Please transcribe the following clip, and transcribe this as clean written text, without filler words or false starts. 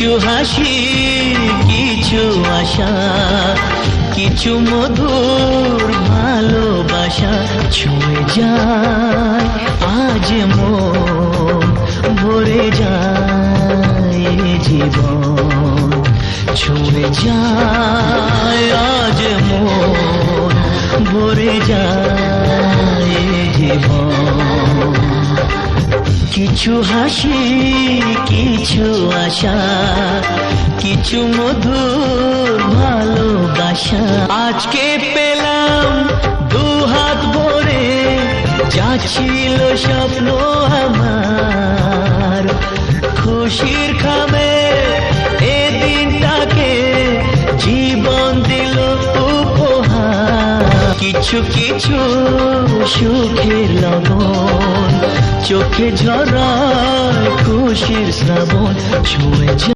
কিছু হাসি, কিছু আশা, কিছু মধুর ভালোবাসা ছুঁয়ে যায় আজ মন, ভরে যায় জীবন, ছুঁয়ে যায় আজ মন, ভরে যায় জীবন। কিছু হাসি, কিছু আশা, কিছু মধুর ভালোবাসা আজকে পেলাম দুহাত ভরে, যা ছিল স্বপ্ন আমার, খুশির খামে এ দিনটাকে জীবন দিল উপহার। কিছু কিছু সুখের লগন চোখে ঝরায় খুশির শ্রাবণ, ছুঁয়ে